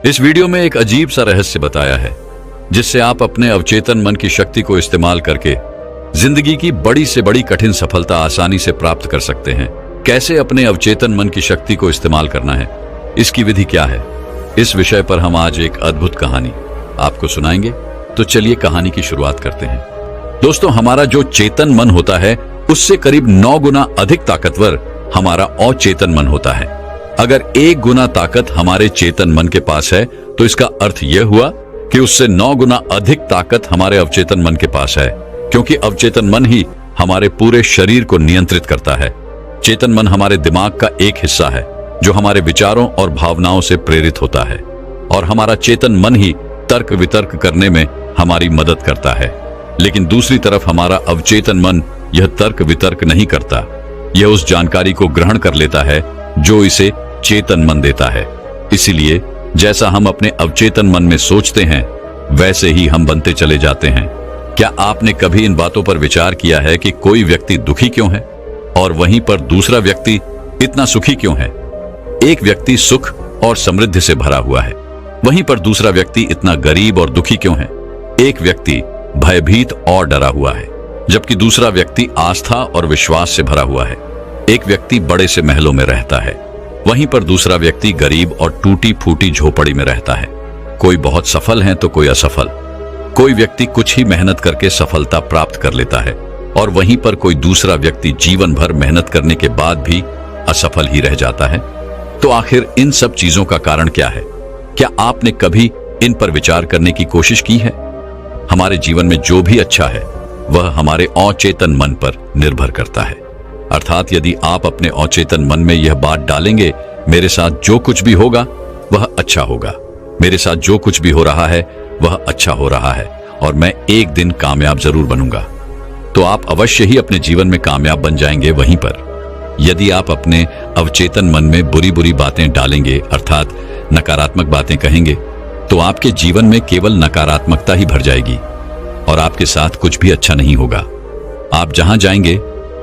इस वीडियो में एक अजीब सा रहस्य बताया है जिससे आप अपने अवचेतन मन की शक्ति को इस्तेमाल करके जिंदगी की बड़ी से बड़ी कठिन सफलता आसानी से प्राप्त कर सकते हैं। कैसे अपने अवचेतन मन की शक्ति को इस्तेमाल करना है, इसकी विधि क्या है, इस विषय पर हम आज एक अद्भुत कहानी आपको सुनाएंगे। तो चलिए कहानी की शुरुआत करते हैं। दोस्तों, हमारा जो चेतन मन होता है उससे करीब 9 गुना अधिक ताकतवर हमारा अचेतन मन होता है। अगर 1 गुना ताकत हमारे चेतन मन के पास है तो इसका अर्थ यह हुआ कि उससे 9 गुना अधिक ताकत हमारे अवचेतन मन के पास है, क्योंकि अवचेतन मन ही हमारे पूरे शरीर को नियंत्रित करता है। चेतन मन हमारे दिमाग का एक हिस्सा है जो हमारे विचारों और भावनाओं से प्रेरित होता है, और हमारा चेतन मन ही तर्क वितर्क करने में हमारी मदद करता है। लेकिन दूसरी तरफ हमारा अवचेतन मन यह तर्क वितर्क नहीं करता, यह उस जानकारी को ग्रहण कर लेता है जो इसे चेतन मन देता है। इसीलिए जैसा हम अपने अवचेतन मन में सोचते हैं वैसे ही हम बनते चले जाते हैं। क्या आपने कभी इन बातों पर विचार किया है कि कोई व्यक्ति दुखी क्यों है और वहीं पर दूसरा व्यक्ति इतना सुखी क्यों है? एक व्यक्ति सुख और समृद्धि से भरा हुआ है, वहीं पर दूसरा व्यक्ति इतना गरीब और दुखी क्यों है? एक व्यक्ति भयभीत और डरा हुआ है, जबकि दूसरा व्यक्ति आस्था और विश्वास से भरा हुआ है। एक व्यक्ति बड़े से महलों में रहता है, वहीं पर दूसरा व्यक्ति गरीब और टूटी फूटी झोपड़ी में रहता है। कोई बहुत सफल है तो कोई असफल। कोई व्यक्ति कुछ ही मेहनत करके सफलता प्राप्त कर लेता है और वहीं पर कोई दूसरा व्यक्ति जीवन भर मेहनत करने के बाद भी असफल ही रह जाता है। तो आखिर इन सब चीजों का कारण क्या है? क्या आपने कभी इन पर विचार करने की कोशिश की है? हमारे जीवन में जो भी अच्छा है वह हमारे अचेतन मन पर निर्भर करता है। अर्थात यदि आप अपने अचेतन मन में यह बात डालेंगे, मेरे साथ जो कुछ भी होगा वह अच्छा होगा, मेरे साथ जो कुछ भी हो रहा है वह अच्छा हो रहा है और मैं एक दिन कामयाब जरूर बनूंगा, तो आप अवश्य ही अपने जीवन में कामयाब बन जाएंगे। वहीं पर यदि आप अपने अवचेतन मन में बुरी बुरी बातें डालेंगे, अर्थात नकारात्मक बातें कहेंगे, तो आपके जीवन में केवल नकारात्मकता ही भर जाएगी और आपके साथ कुछ भी अच्छा नहीं होगा। आप जहां जाएंगे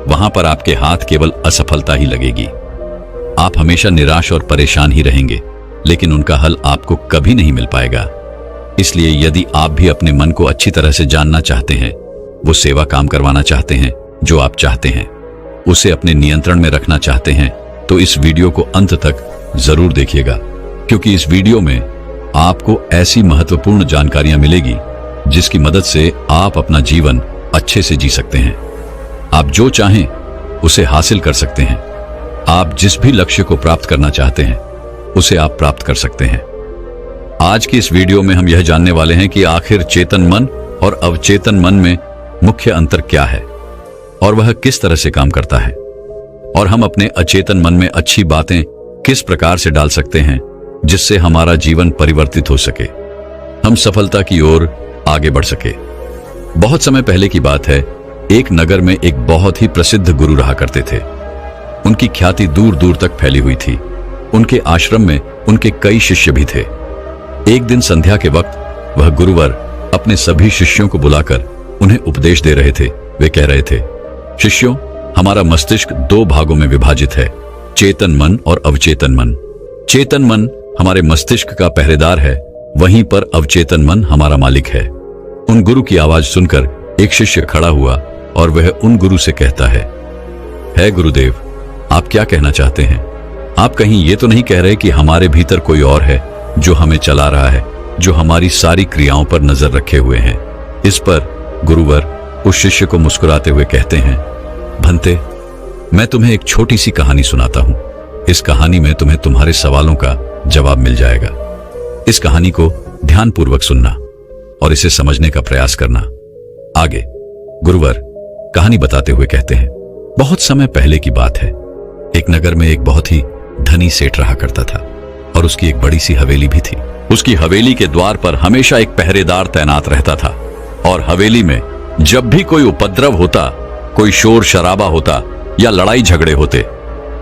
वहां पर आपके हाथ केवल असफलता ही लगेगी। आप हमेशा निराश और परेशान ही रहेंगे, लेकिन उनका हल आपको कभी नहीं मिल पाएगा। इसलिए यदि आप भी अपने मन को अच्छी तरह से जानना चाहते हैं, वो सेवा काम करवाना चाहते हैं जो आप चाहते हैं, उसे अपने नियंत्रण में रखना चाहते हैं, तो इस वीडियो को अंत तक जरूर देखिएगा, क्योंकि इस वीडियो में आपको ऐसी महत्वपूर्ण जानकारियां मिलेगी जिसकी मदद से आप अपना जीवन अच्छे से जी सकते हैं। आप जो चाहें उसे हासिल कर सकते हैं। आप जिस भी लक्ष्य को प्राप्त करना चाहते हैं उसे आप प्राप्त कर सकते हैं। आज की इस वीडियो में हम यह जानने वाले हैं कि आखिर चेतन मन और अवचेतन मन में मुख्य अंतर क्या है और वह किस तरह से काम करता है, और हम अपने अचेतन मन में अच्छी बातें किस प्रकार से डाल सकते हैं जिससे हमारा जीवन परिवर्तित हो सके, हम सफलता की ओर आगे बढ़ सके। बहुत समय पहले की बात है, एक नगर में एक बहुत ही प्रसिद्ध गुरु रहा करते थे। उनकी ख्याति दूर दूर तक फैली हुई थी। उनके आश्रम में उनके कई शिष्य भी थे। एक दिन संध्या के वक्त वह गुरुवर अपने सभी शिष्यों को बुलाकर उन्हें उपदेश दे रहे थे। वे कह रहे थे, शिष्यों, हमारा मस्तिष्क 2 भागों में विभाजित है, चेतन मन और अवचेतन मन। चेतन मन हमारे मस्तिष्क का पहरेदार है, वहीं पर अवचेतन मन हमारा मालिक है। उन गुरु की आवाज सुनकर एक शिष्य खड़ा हुआ और वह उन गुरु से कहता है गुरुदेव, आप क्या कहना चाहते हैं? आप कहीं ये तो नहीं कह रहे कि हमारे भीतर कोई और है जो हमें चला रहा है, जो हमारी सारी क्रियाओं पर नजर रखे हुए हैं? इस पर गुरुवर उस शिष्य को मुस्कुराते हुए कहते हैं, भंते, मैं तुम्हें एक छोटी सी कहानी सुनाता हूं। इस कहानी में तुम्हें तुम्हारे सवालों का जवाब मिल जाएगा। इस कहानी को ध्यानपूर्वक सुनना और इसे समझने का प्रयास करना। आगे गुरुवर कहानी बताते हुए कहते हैं, बहुत समय पहले की बात है। एक नगर में एक बहुत ही धनी सेठ रहा करता था और उसकी एक बड़ी सी हवेली भी थी। उसकी हवेली के द्वार पर हमेशा एक पहरेदार तैनात रहता था और हवेली में जब भी कोई उपद्रव होता, कोई शोर शराबा होता या लड़ाई झगड़े होते,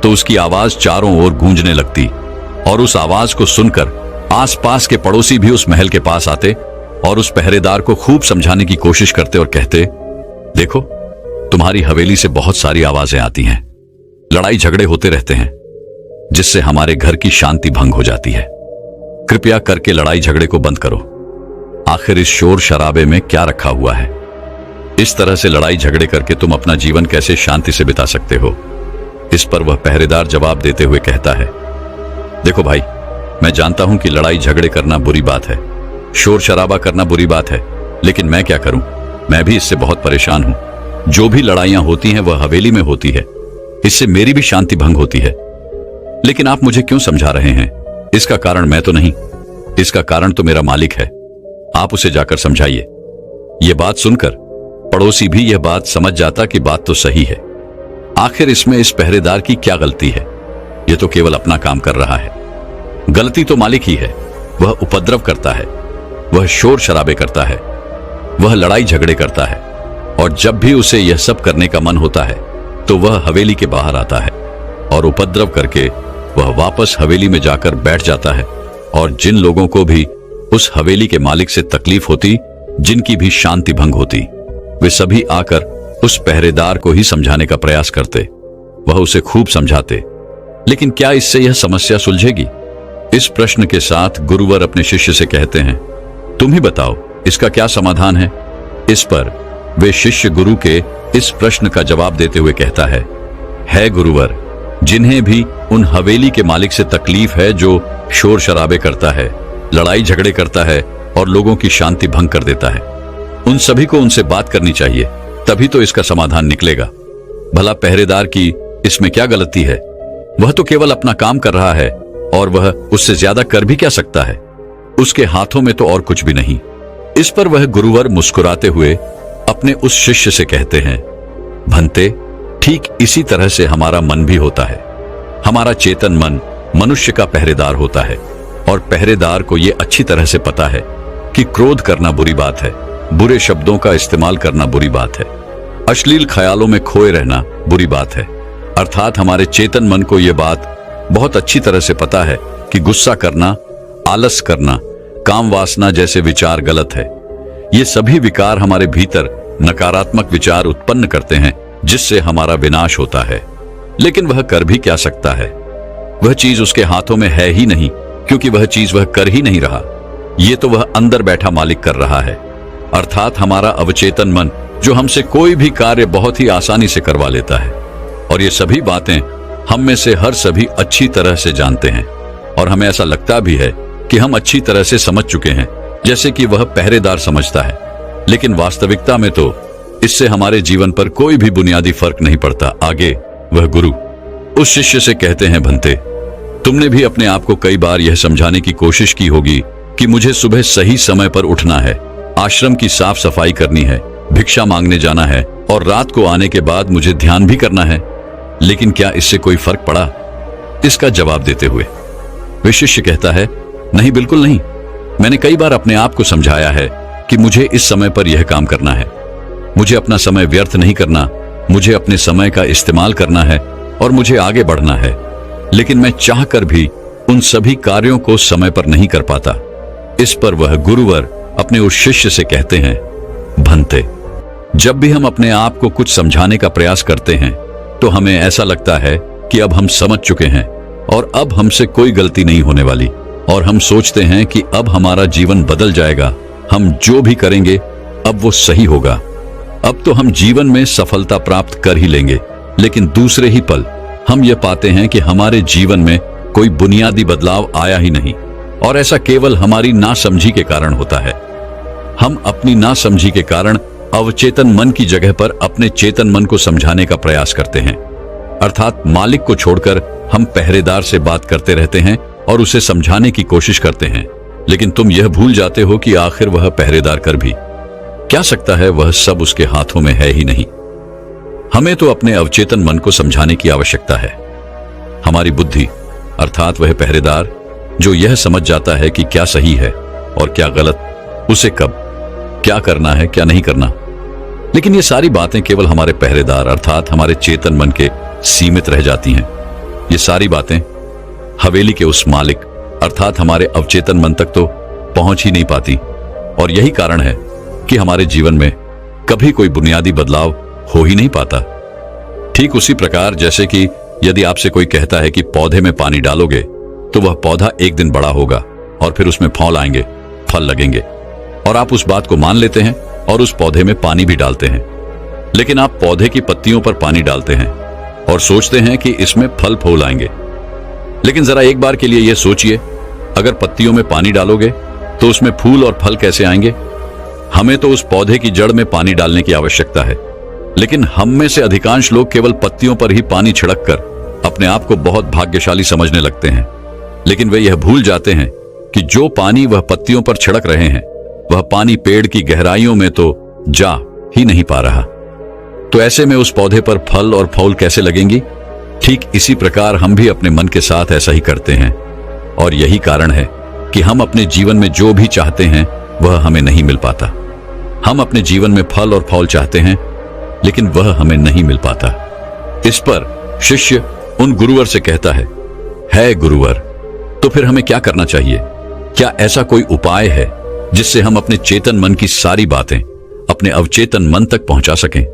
तो उसकी आवाज चारों ओर गूंजने लगती और उस आवाज को सुनकर आसपास के पड़ोसी भी उस महल के पास आते और उस पहरेदार को खूब समझाने की कोशिश करते और कहते, देखो, तुम्हारी हवेली से बहुत सारी आवाजें आती हैं, लड़ाई झगड़े होते रहते हैं, जिससे हमारे घर की शांति भंग हो जाती है। कृपया करके लड़ाई झगड़े को बंद करो। आखिर इस शोर शराबे में क्या रखा हुआ है? इस तरह से लड़ाई झगड़े करके तुम अपना जीवन कैसे शांति से बिता सकते हो? इस पर वह पहरेदार जवाब देते हुए कहता है, देखो भाई, मैं जानता हूं कि लड़ाई झगड़े करना बुरी बात है, शोर शराबा करना बुरी बात है, लेकिन मैं क्या करूं? मैं भी इससे बहुत परेशान हूं। जो भी लड़ाइयां होती हैं वह हवेली में होती है, इससे मेरी भी शांति भंग होती है। लेकिन आप मुझे क्यों समझा रहे हैं? इसका कारण मैं तो नहीं, इसका कारण तो मेरा मालिक है। आप उसे जाकर समझाइए। यह बात सुनकर पड़ोसी भी यह बात समझ जाता कि बात तो सही है। आखिर इसमें इस पहरेदार की क्या गलती है? यह तो केवल अपना काम कर रहा है। गलती तो मालिक ही है। वह उपद्रव करता है, वह शोर शराबे करता है, वह लड़ाई झगड़े करता है, और जब भी उसे यह सब करने का मन होता है तो वह हवेली के बाहर आता है और उपद्रव करके वह वापस हवेली में जाकर बैठ जाता है। और जिन लोगों को भी उस हवेली के मालिक से तकलीफ होती, जिनकी भी शांति भंग होती, वे सभी आकर उस पहरेदार को ही समझाने का प्रयास करते। वह उसे खूब समझाते, लेकिन क्या इससे यह समस्या सुलझेगी? इस प्रश्न के साथ गुरुवर अपने शिष्य से कहते हैं, तुम ही बताओ इसका क्या समाधान है? इस पर वे शिष्य गुरु के इस प्रश्न का जवाब देते हुए कहता है गुरुवर, जिन्हें भी उन हवेली के मालिक से तकलीफ है जो शोर शराबे करता है, लड़ाई झगड़े करता है और लोगों की शांति भंग कर देता है, उन सभी को उनसे बात करनी चाहिए, तभी तो इसका समाधान निकलेगा। भला पहरेदार की इसमें क्या गलती है? वह तो केवल अपना काम कर रहा है और वह उससे ज्यादा कर भी क्या सकता है? उसके हाथों में तो और कुछ भी नहीं। इस पर वह गुरुवर मुस्कुराते हुए अपने उस शिष्य से कहते हैं, भंते, ठीक इसी तरह से हमारा मन भी होता है। हमारा चेतन मन मनुष्य का पहरेदार होता है और पहरेदार को यह अच्छी तरह से पता है कि क्रोध करना बुरी बात है, बुरे शब्दों का इस्तेमाल करना बुरी बात है, अश्लील ख्यालों में खोए रहना बुरी बात है। अर्थात हमारे चेतन मन को यह बात बहुत अच्छी तरह से पता है कि गुस्सा करना, आलस करना, काम वासना जैसे विचार गलत है। ये सभी विकार हमारे भीतर नकारात्मक विचार उत्पन्न करते हैं, जिससे हमारा विनाश होता है। लेकिन वह कर भी क्या सकता है? वह चीज उसके हाथों में है ही नहीं, क्योंकि वह चीज वह कर ही नहीं रहा। ये तो वह अंदर बैठा मालिक कर रहा है, अर्थात हमारा अवचेतन मन, जो हमसे कोई भी कार्य बहुत ही आसानी से करवा लेता है। और ये सभी बातें हम में से हर सभी अच्छी तरह से जानते हैं, और हमें ऐसा लगता भी है कि हम अच्छी तरह से समझ चुके हैं, जैसे कि वह पहरेदार समझता है। लेकिन वास्तविकता में तो इससे हमारे जीवन पर कोई भी बुनियादी फर्क नहीं पड़ता। आगे वह गुरु उस शिष्य से कहते हैं, भंते, तुमने भी अपने आप को कई बार यह समझाने की कोशिश की होगी कि मुझे सुबह सही समय पर उठना है, आश्रम की साफ सफाई करनी है, भिक्षा मांगने जाना है और रात को आने के बाद मुझे ध्यान भी करना है। लेकिन क्या इससे कोई फर्क पड़ा? इसका जवाब देते हुए वे शिष्य कहता है, नहीं, बिल्कुल नहीं। मैंने कई बार अपने आप को समझाया है कि मुझे इस समय पर यह काम करना है, मुझे अपना समय व्यर्थ नहीं करना, मुझे अपने समय का इस्तेमाल करना है और मुझे आगे बढ़ना है। लेकिन मैं चाहकर भी उन सभी कार्यों को समय पर नहीं कर पाता। इस पर वह गुरुवर अपने उस शिष्य से कहते हैं, भंते, जब भी हम अपने आप को कुछ समझाने का प्रयास करते हैं तो हमें ऐसा लगता है कि अब हम समझ चुके हैं और अब हमसे कोई गलती नहीं होने वाली, और हम सोचते हैं कि अब हमारा जीवन बदल जाएगा, हम जो भी करेंगे अब वो सही होगा, अब तो हम जीवन में सफलता प्राप्त कर ही लेंगे। लेकिन दूसरे ही पल हम ये पाते हैं कि हमारे जीवन में कोई बुनियादी बदलाव आया ही नहीं, और ऐसा केवल हमारी नासमझी के कारण होता है। हम अपनी नासमझी के कारण अवचेतन मन की जगह पर अपने चेतन मन को समझाने का प्रयास करते हैं, अर्थात मालिक को छोड़कर हम पहरेदार से बात करते रहते हैं और उसे समझाने की कोशिश करते हैं। लेकिन तुम यह भूल जाते हो कि आखिर वह पहरेदार कर भी क्या सकता है? वह सब उसके हाथों में है ही नहीं। हमें तो अपने अवचेतन मन को समझाने की आवश्यकता है। हमारी बुद्धि, अर्थात वह पहरेदार जो यह समझ जाता है कि क्या सही है और क्या गलत, उसे कब क्या करना है, क्या नहीं करना। लेकिन ये सारी बातें केवल हमारे पहरेदार अर्थात हमारे चेतन मन के सीमित रह जाती हैं। ये सारी बातें हवेली के उस मालिक अर्थात हमारे अवचेतन मन तक तो पहुंच ही नहीं पाती, और यही कारण है कि हमारे जीवन में कभी कोई बुनियादी बदलाव हो ही नहीं पाता। ठीक उसी प्रकार जैसे कि यदि आपसे कोई कहता है कि पौधे में पानी डालोगे तो वह पौधा एक दिन बड़ा होगा और फिर उसमें फल आएंगे, फल लगेंगे, और आप उस बात को मान लेते हैं और उस पौधे में पानी भी डालते हैं। लेकिन आप पौधे की पत्तियों पर पानी डालते हैं और सोचते हैं कि इसमें फल फूल आएंगे। लेकिन जरा एक बार के लिए यह सोचिए, अगर पत्तियों में पानी डालोगे तो उसमें फूल और फल कैसे आएंगे? हमें तो उस पौधे की जड़ में पानी डालने की आवश्यकता है, लेकिन हम में से अधिकांश लोग केवल पत्तियों पर ही पानी छिड़ककर अपने आप को बहुत भाग्यशाली समझने लगते हैं। लेकिन वे यह भूल जाते हैं कि जो पानी वह पत्तियों पर छिड़क रहे हैं, वह पानी पेड़ की गहराइयों में तो जा ही नहीं पा रहा। तो ऐसे में उस पौधे पर फल और फूल कैसे लगेंगी? ठीक इसी प्रकार हम भी अपने मन के साथ ऐसा ही करते हैं, और यही कारण है कि हम अपने जीवन में जो भी चाहते हैं वह हमें नहीं मिल पाता। हम अपने जीवन में फल और फूल चाहते हैं, लेकिन वह हमें नहीं मिल पाता। इस पर शिष्य उन गुरुवर से कहता है गुरुवर, तो फिर हमें क्या करना चाहिए? क्या ऐसा कोई उपाय है जिससे हम अपने चेतन मन की सारी बातें अपने अवचेतन मन तक पहुंचा सकें?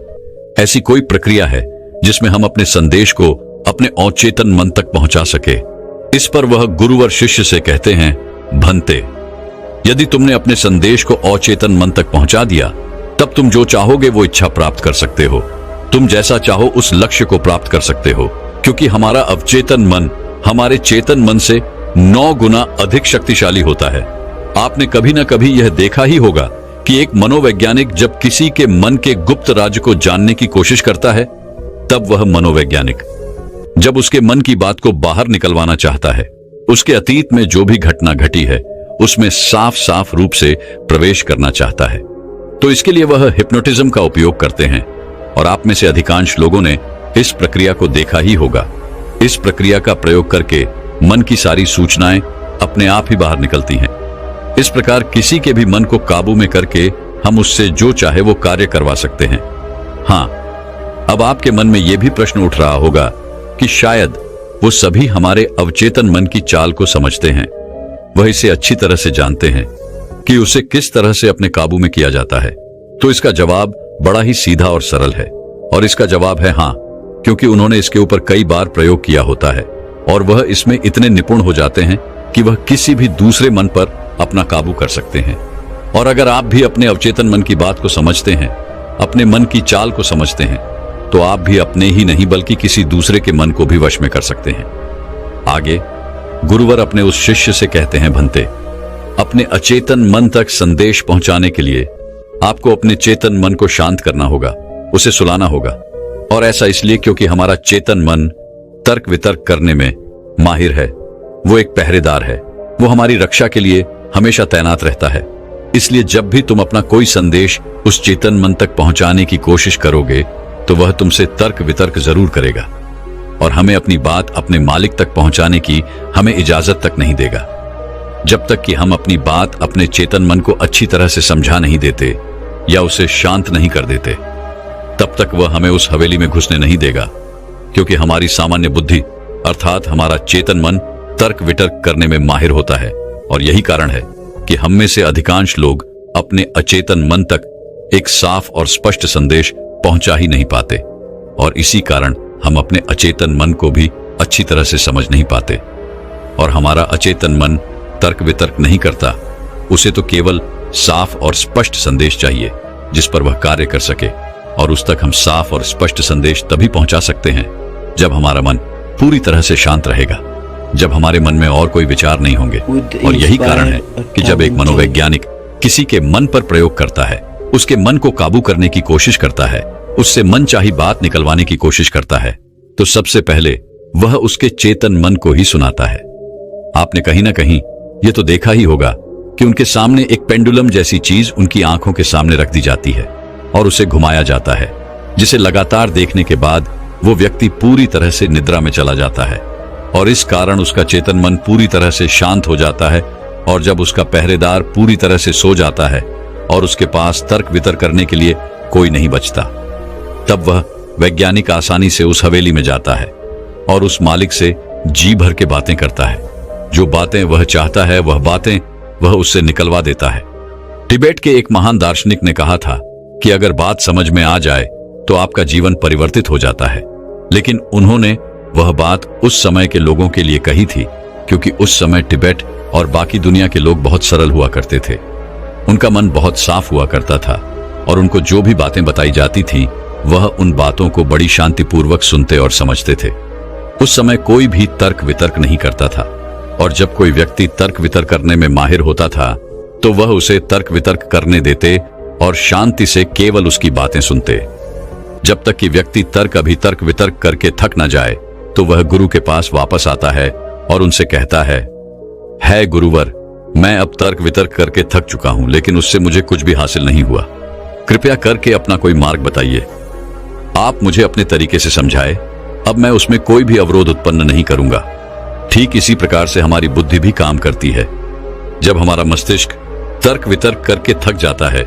ऐसी कोई प्रक्रिया है जिसमें हम अपने संदेश को अपने अवचेतन मन तक पहुंचा सके? इस पर वह गुरुवर शिष्य से कहते हैं, भंते, यदि तुमने अपने संदेश को अवचेतन मन तक पहुंचा दिया, तब तुम जो चाहोगे वो इच्छा प्राप्त कर सकते हो। तुम जैसा चाहो उस लक्ष्य को प्राप्त कर सकते हो, क्योंकि हमारा अवचेतन मन हमारे चेतन मन से 9 गुना अधिक शक्तिशाली होता है। आपने कभी ना कभी यह देखा ही होगा कि एक मनोवैज्ञानिक जब किसी के मन के गुप्त राज्य को जानने की कोशिश करता है, तब वह मनोवैज्ञानिक जब उसके मन की बात को बाहर निकलवाना चाहता है, उसके अतीत में जो भी घटना घटी है उसमें साफ साफ रूप से प्रवेश करना चाहता है, तो इसके लिए वह हिप्नोटिज्म का उपयोग करते हैं। और आप में से अधिकांश लोगों ने इस प्रक्रिया को देखा ही होगा। इस प्रक्रिया का प्रयोग करके मन की सारी सूचनाएं अपने आप ही बाहर निकलती हैं। इस प्रकार किसी के भी मन को काबू में करके हम उससे जो चाहे वो कार्य करवा सकते हैं। हाँ, अब आपके मन में यह भी प्रश्न उठ रहा होगा कि शायद वो सभी हमारे अवचेतन मन की चाल को समझते हैं, वह इसे अच्छी तरह से जानते हैं कि उसे किस तरह से अपने काबू में किया जाता है। तो इसका जवाब बड़ा ही सीधा और सरल है, और इसका जवाब है हाँ, क्योंकि उन्होंने इसके ऊपर कई बार प्रयोग किया होता है और वह इसमें इतने निपुण हो जाते हैं कि वह किसी भी दूसरे मन पर अपना काबू कर सकते हैं। और अगर आप भी अपने अवचेतन मन की बात को समझते हैं, अपने मन की चाल को समझते हैं, तो आप भी अपने ही नहीं बल्कि किसी दूसरे के मन को भी वश में कर सकते हैं। आगे गुरुवर अपने उस शिष्य से कहते हैं, भंते, अपने अचेतन मन तक संदेश पहुंचाने के लिए आपको अपने चेतन मन को शांत करना होगा, उसे सुलाना होगा। और ऐसा इसलिए क्योंकि हमारा चेतन मन तर्क वितर्क करने में माहिर है। वो एक पहरेदार है, वो हमारी रक्षा के लिए हमेशा तैनात रहता है। इसलिए जब भी तुम अपना कोई संदेश उस चेतन मन तक पहुंचाने की कोशिश करोगे, तो वह तुमसे तर्क वितर्क जरूर करेगा और हमें अपनी बात अपने मालिक तक पहुंचाने की हमें इजाजत तक नहीं देगा। जब तक कि हम अपनी बात अपने चेतन मन को अच्छी तरह से समझा नहीं देते या उसे शांत नहीं कर देते, तब तक वह हमें उस हवेली में घुसने नहीं देगा, क्योंकि हमारी सामान्य बुद्धि अर्थात हमारा चेतन मन तर्क वितर्क करने में माहिर होता है। और यही कारण है कि हम में से अधिकांश लोग अपने अचेतन मन तक एक साफ और स्पष्ट संदेश पहुंचा ही नहीं पाते, और इसी कारण हम अपने अचेतन मन को भी अच्छी तरह से समझ नहीं पाते। और हमारा अचेतन मन तर्क वितर्क नहीं करता, उसे तो केवल साफ और स्पष्ट संदेश चाहिए जिस पर वह कार्य कर सके। और उस तक हम साफ और स्पष्ट संदेश तभी पहुंचा सकते हैं जब हमारा मन पूरी तरह से शांत रहेगा, जब हमारे मन में और कोई विचार नहीं होंगे। और यही कारण है कि जब एक मनोवैज्ञानिक किसी के मन पर प्रयोग करता है, उसके मन को काबू करने की कोशिश करता है, उससे मनचाही बात निकलवाने की कोशिश करता है, तो सबसे पहले वह उसके चेतन मन को ही सुनाता है। आपने कहीं ना कहीं यह तो देखा ही होगा कि उनके सामने एक पेंडुलम जैसी चीज उनकी आंखों के सामने रख दी जाती है और उसे घुमाया जाता है, जिसे लगातार देखने के बाद वो व्यक्ति पूरी तरह से निद्रा में चला जाता है और इस कारण उसका चेतन मन पूरी तरह से शांत हो जाता है। और जब उसका पहरेदार पूरी तरह से सो जाता है और उसके पास तर्क वितर्क करने के लिए कोई नहीं बचता, तब वह वैज्ञानिक आसानी से उस हवेली में जाता है और उस मालिक से जी भर के बातें करता है। जो बातें वह चाहता है वह बातें वह उससे निकलवा देता है। तिब्बत के एक महान दार्शनिक ने कहा था कि अगर बात समझ में आ जाए तो आपका जीवन परिवर्तित हो जाता है, लेकिन उन्होंने वह बात उस समय के लोगों के लिए कही थी क्योंकि उस समय तिब्बत और बाकी दुनिया के लोग बहुत सरल हुआ करते थे। उनका मन बहुत साफ हुआ करता था और उनको जो भी बातें बताई जाती थी वह उन बातों को बड़ी शांतिपूर्वक सुनते और समझते थे। उस समय कोई भी तर्क वितर्क नहीं करता था, और जब कोई व्यक्ति तर्क वितर्क करने में माहिर होता था तो वह उसे तर्क वितर्क करने देते और शांति से केवल उसकी बातें सुनते। जब तक कि व्यक्ति तर्क अभितर्क वितर्क करके थक न जाए तो वह गुरु के पास वापस आता है और उनसे कहता है गुरुवर, मैं अब तर्क वितर्क करके थक चुका हूं, लेकिन उससे मुझे कुछ भी हासिल नहीं हुआ। कृपया करके अपना कोई मार्ग बताइए। आप मुझे अपने तरीके से समझाए, अब मैं उसमें कोई भी अवरोध उत्पन्न नहीं करूंगा। ठीक इसी प्रकार से हमारी बुद्धि भी काम करती है। जब हमारा मस्तिष्क तर्क वितर्क करके थक जाता है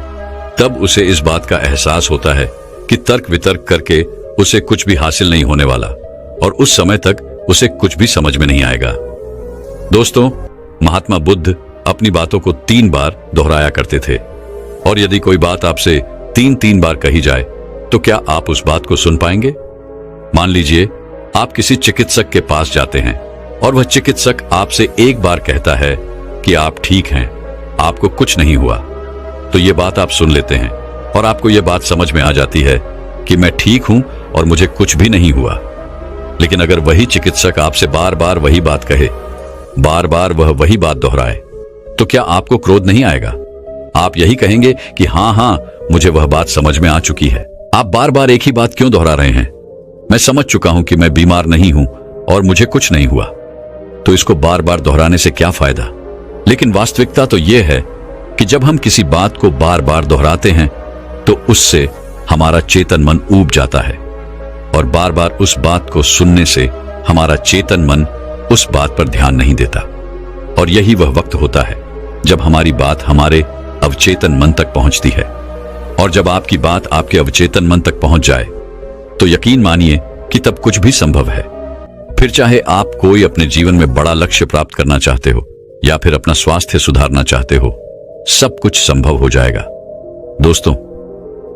तब उसे इस बात का एहसास होता है कि तर्क वितर्क करके उसे कुछ भी हासिल नहीं होने वाला, और उस समय तक उसे कुछ भी समझ में नहीं आएगा। दोस्तों, महात्मा बुद्ध अपनी बातों को 3 बार दोहराया करते थे, और यदि कोई बात आपसे 3 बार कही जाए तो क्या आप उस बात को सुन पाएंगे? मान लीजिए आप किसी चिकित्सक के पास जाते हैं और वह चिकित्सक आपसे 1 बार कहता है कि आप ठीक हैं, आपको कुछ नहीं हुआ, तो ये बात आप सुन लेते हैं और आपको यह बात समझ में आ जाती है कि मैं ठीक हूं और मुझे कुछ भी नहीं हुआ। लेकिन अगर वही चिकित्सक आपसे बार बार वही बात कहे, बार बार वह वही बात दोहराए, तो क्या आपको क्रोध नहीं आएगा? आप यही कहेंगे कि हाँ, मुझे वह बात समझ में आ चुकी है। आप बार बार एक ही बात क्यों दोहरा रहे हैं? मैं समझ चुका हूं कि मैं बीमार नहीं हूं और मुझे कुछ नहीं हुआ, तो इसको बार बार दोहराने से क्या फायदा? लेकिन वास्तविकता तो यह है कि जब हम किसी बात को बार बार दोहराते हैं तो उससे हमारा चेतन मन ऊब जाता है, और बार बार उस बात को सुनने से हमारा चेतन मन उस बात पर ध्यान नहीं देता। और यही वह वक्त होता है जब हमारी बात हमारे अवचेतन मन तक पहुंचती है, और जब आपकी बात आपके अवचेतन मन तक पहुंच जाए तो यकीन मानिए कि तब कुछ भी संभव है। फिर चाहे आप कोई अपने जीवन में बड़ा लक्ष्य प्राप्त करना चाहते हो या फिर अपना स्वास्थ्य सुधारना चाहते हो, सब कुछ संभव हो जाएगा। दोस्तों,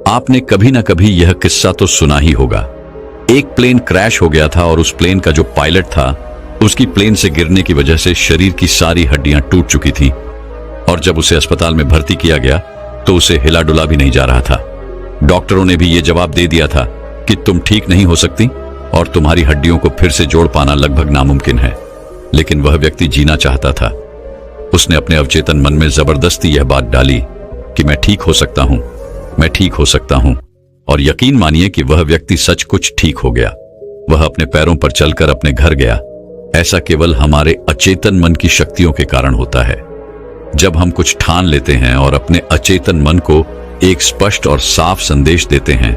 आपने कभी ना कभी यह किस्सा तो सुना ही होगा। एक प्लेन क्रैश हो गया था और उस प्लेन का जो पायलट था उसकी प्लेन से गिरने की वजह से शरीर की सारी हड्डियां टूट चुकी थी, और जब उसे अस्पताल में भर्ती किया गया तो उसे हिला डुला भी नहीं जा रहा था। डॉक्टरों ने भी यह जवाब दे दिया था कि तुम ठीक नहीं हो सकती और तुम्हारी हड्डियों को फिर से जोड़ पाना लगभग नामुमकिन है। लेकिन वह व्यक्ति जीना चाहता था। उसने अपने अवचेतन मन में जबरदस्ती यह बात डाली कि मैं ठीक हो सकता हूं, मैं ठीक हो सकता हूं, और यकीन मानिए कि वह व्यक्ति सच कुछ ठीक हो गया। वह अपने पैरों पर चलकर अपने घर गया। ऐसा केवल हमारे अचेतन मन की शक्तियों के कारण होता है। जब हम कुछ ठान लेते हैं और अपने अचेतन मन को एक स्पष्ट और साफ संदेश देते हैं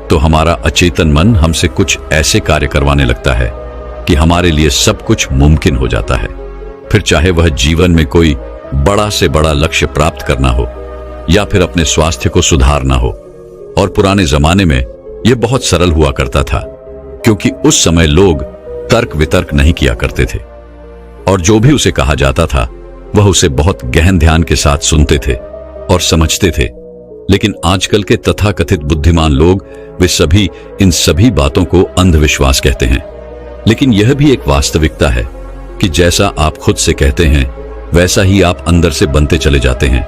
तो हमारा अचेतन मन हमसे कुछ ऐसे कार्य करवाने लगता है कि हमारे लिए सब कुछ मुमकिन हो जाता है। फिर चाहे वह जीवन में कोई बड़ा से बड़ा लक्ष्य प्राप्त करना हो या फिर अपने स्वास्थ्य को सुधारना हो। और पुराने जमाने में यह बहुत सरल हुआ करता था, क्योंकि उस समय लोग तर्क वितर्क नहीं किया करते थे, और जो भी उसे कहा जाता था वह उसे बहुत गहन ध्यान के साथ सुनते थे और समझते थे। लेकिन आजकल के तथाकथित बुद्धिमान लोग वे सभी इन सभी बातों को अंधविश्वास कहते हैं। लेकिन यह भी एक वास्तविकता है कि जैसा आप खुद से कहते हैं वैसा ही आप अंदर से बनते चले जाते हैं।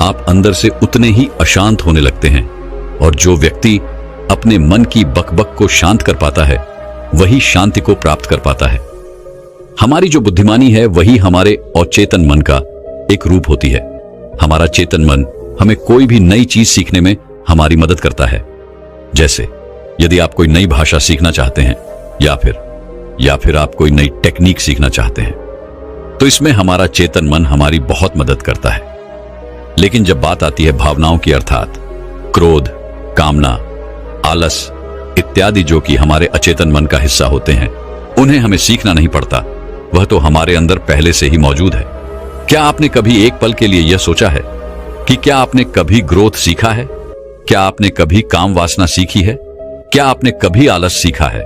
आप अंदर से उतने ही अशांत होने लगते हैं, और जो व्यक्ति अपने मन की बकबक को शांत कर पाता है वही शांति को प्राप्त कर पाता है। हमारी जो बुद्धिमानी है वही हमारे अचेतन मन का एक रूप होती है। हमारा चेतन मन हमें कोई भी नई चीज सीखने में हमारी मदद करता है। जैसे यदि आप कोई नई भाषा सीखना चाहते हैं या फिर आप कोई नई टेक्निक सीखना चाहते हैं, तो इसमें हमारा चेतन मन हमारी बहुत मदद करता है। लेकिन जब बात आती है भावनाओं की, अर्थात क्रोध, कामना, आलस इत्यादि, जो कि हमारे अचेतन मन का हिस्सा होते हैं, उन्हें हमें सीखना नहीं पड़ता, वह तो हमारे अंदर पहले से ही मौजूद है। क्या आपने कभी एक पल के लिए यह सोचा है कि क्या आपने कभी ग्रोथ सीखा है? क्या आपने कभी काम वासना सीखी है? क्या आपने कभी आलस सीखा है?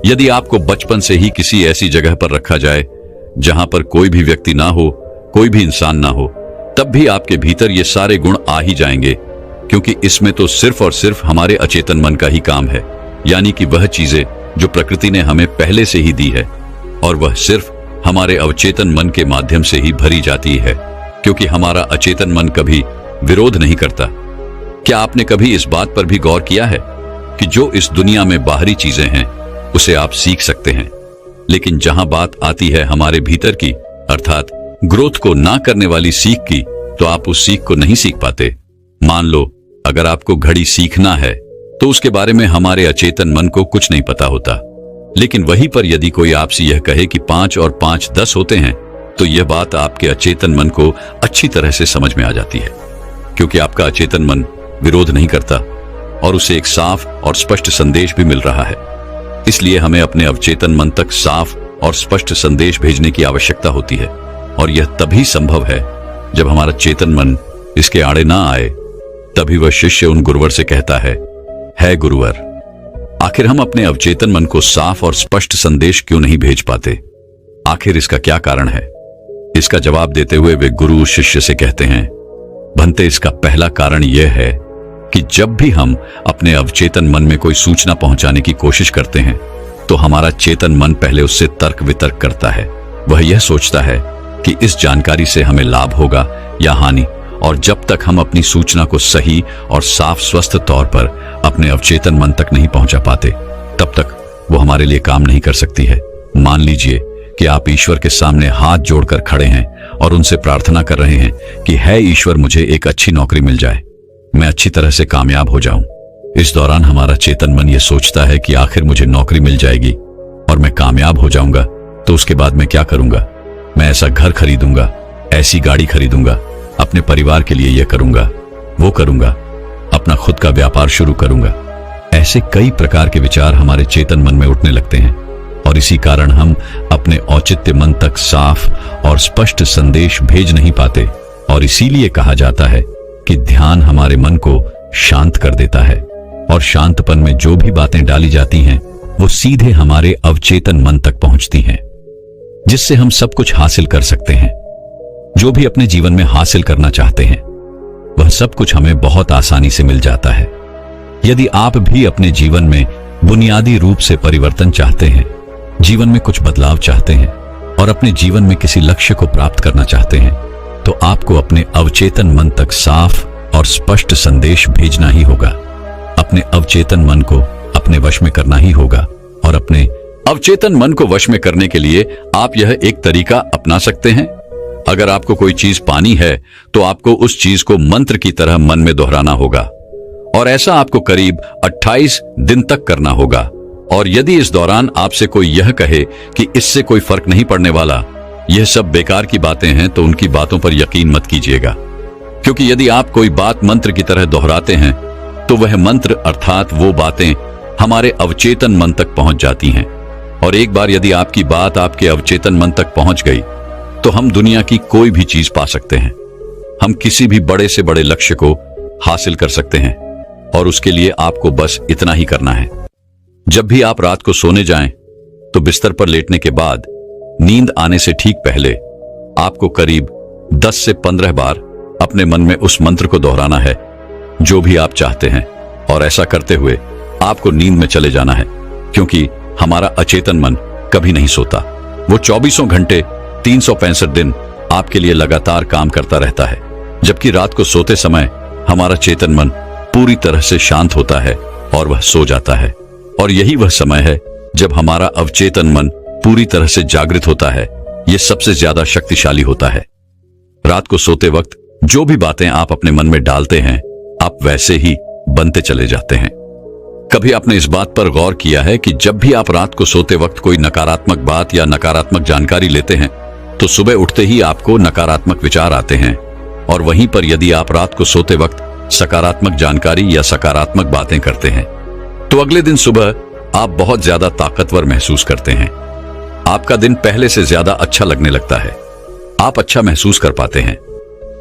यदि आपको बचपन से ही किसी ऐसी जगह पर रखा जाए जहां पर कोई भी व्यक्ति ना हो, कोई भी इंसान ना हो, तब भी आपके भीतर ये सारे गुण आ ही जाएंगे, क्योंकि इसमें तो सिर्फ और सिर्फ हमारे अचेतन मन का ही काम है। यानी कि वह चीजें जो प्रकृति ने हमें पहले से ही दी है, और वह सिर्फ हमारे अवचेतन मन के माध्यम से ही भरी जाती है, क्योंकि हमारा अचेतन मन कभी विरोध नहीं करता। क्या आपने कभी इस बात पर भी गौर किया है कि जो इस दुनिया में बाहरी चीजें हैं उसे आप सीख सकते हैं, लेकिन जहां बात आती है हमारे भीतर की, अर्थात ग्रोथ को ना करने वाली सीख की, तो आप उस सीख को नहीं सीख पाते। मान लो अगर आपको घड़ी सीखना है तो उसके बारे में हमारे अचेतन मन को कुछ नहीं पता होता, लेकिन वहीं पर यदि कोई आपसे यह कहे कि 5 और 5 10 होते हैं, तो यह बात आपके अचेतन मन को अच्छी तरह से समझ में आ जाती है, क्योंकि आपका अचेतन मन विरोध नहीं करता और उसे एक साफ और स्पष्ट संदेश भी मिल रहा है। इसलिए हमें अपने अवचेतन मन तक साफ और स्पष्ट संदेश भेजने की आवश्यकता होती है, और यह तभी संभव है जब हमारा चेतन मन इसके आड़े ना आए। तभी वह शिष्य उन गुरुवर से कहता है गुरुवर, आखिर हम अपने अवचेतन मन को साफ और स्पष्ट संदेश क्यों नहीं भेज पाते? आखिर इसका क्या कारण है? इसका जवाब देते हुए वे गुरु शिष्य से कहते हैं, भंते, इसका पहला कारण यह है कि जब भी हम अपने अवचेतन मन में कोई सूचना पहुंचाने की कोशिश करते हैं तो हमारा चेतन मन पहले उससे तर्क वितर्क करता है। वह यह सोचता है कि इस जानकारी से हमें लाभ होगा या हानि, और जब तक हम अपनी सूचना को सही और साफ स्वस्थ तौर पर अपने अवचेतन मन तक नहीं पहुंचा पाते, तब तक वो हमारे लिए काम नहीं कर सकती है। मान लीजिए कि आप ईश्वर के सामने हाथ जोड़कर खड़े हैं और उनसे प्रार्थना कर रहे हैं कि है ईश्वर, मुझे एक अच्छी नौकरी मिल जाए, मैं अच्छी तरह से कामयाब हो जाऊं। इस दौरान हमारा चेतन मन यह सोचता है कि आखिर मुझे नौकरी मिल जाएगी और मैं कामयाब हो जाऊंगा, तो उसके बाद मैं क्या करूंगा? मैं ऐसा घर खरीदूंगा, ऐसी गाड़ी खरीदूंगा, अपने परिवार के लिए यह करूंगा, वो करूंगा, अपना खुद का व्यापार शुरू करूंगा। ऐसे कई प्रकार के विचार हमारे चेतन मन में उठने लगते हैं, और इसी कारण हम अपने औचित्य मन तक साफ और स्पष्ट संदेश भेज नहीं पाते। और इसीलिए कहा जाता है कि ध्यान हमारे मन को शांत कर देता है, और शांतपन में जो भी बातें डाली जाती हैं वो सीधे हमारे अवचेतन मन तक पहुंचती हैं, जिससे हम सब कुछ हासिल कर सकते हैं। जो भी अपने जीवन में हासिल करना चाहते हैं वह सब कुछ हमें बहुत आसानी से मिल जाता है। यदि आप भी अपने जीवन में बुनियादी रूप से परिवर्तन चाहते हैं, जीवन में कुछ बदलाव चाहते हैं और अपने जीवन में किसी लक्ष्य को प्राप्त करना चाहते हैं, तो आपको अपने अवचेतन मन तक साफ और स्पष्ट संदेश भेजना ही होगा। अपने अवचेतन मन को अपने वश में करना ही होगा, और अपने अवचेतन मन को वश में करने के लिए आप यह एक तरीका अपना सकते हैं। अगर आपको कोई चीज पानी है तो आपको उस चीज को मंत्र की तरह मन में दोहराना होगा, और ऐसा आपको करीब 28 दिन तक करना होगा। और यदि इस दौरान आपसे कोई यह कहे कि इससे कोई फर्क नहीं पड़ने वाला, यह सब बेकार की बातें हैं, तो उनकी बातों पर यकीन मत कीजिएगा, क्योंकि यदि आप कोई बात मंत्र की तरह दोहराते हैं तो वह मंत्र अर्थात वो बातें हमारे अवचेतन मन तक पहुंच जाती हैं। और एक बार यदि आपकी बात आपके अवचेतन मन तक पहुंच गई तो हम दुनिया की कोई भी चीज पा सकते हैं। हम किसी भी बड़े से बड़े लक्ष्य को हासिल कर सकते हैं, और उसके लिए आपको बस इतना ही करना है। जब भी आप रात को सोने जाएं तो बिस्तर पर लेटने के बाद नींद आने से ठीक पहले आपको करीब 10 से 15 बार अपने मन में उस मंत्र को दोहराना है जो भी आप चाहते हैं, और ऐसा करते हुए आपको नींद में चले जाना है, क्योंकि हमारा अचेतन मन कभी नहीं सोता। वो 24 घंटे 365 दिन आपके लिए लगातार काम करता रहता है, जबकि रात को सोते समय हमारा चेतन मन पूरी तरह से शांत होता है और वह सो जाता है। और यही वह समय है जब हमारा अवचेतन मन पूरी तरह से जागृत होता है। यह सबसे ज्यादा शक्तिशाली होता है। रात को सोते वक्त जो भी बातें आप अपने मन में डालते हैं, आप वैसे ही बनते चले जाते हैं। कभी आपने इस बात पर गौर किया है कि जब भी आप रात को सोते वक्त कोई नकारात्मक बात या नकारात्मक जानकारी लेते हैं तो सुबह उठते ही आपको नकारात्मक विचार आते हैं, और वहीं पर यदि आप रात को सोते वक्त सकारात्मक जानकारी या सकारात्मक बातें करते हैं तो अगले दिन सुबह आप बहुत ज्यादा ताकतवर महसूस करते हैं। आपका दिन पहले से ज्यादा अच्छा लगने लगता है, आप अच्छा महसूस कर पाते हैं।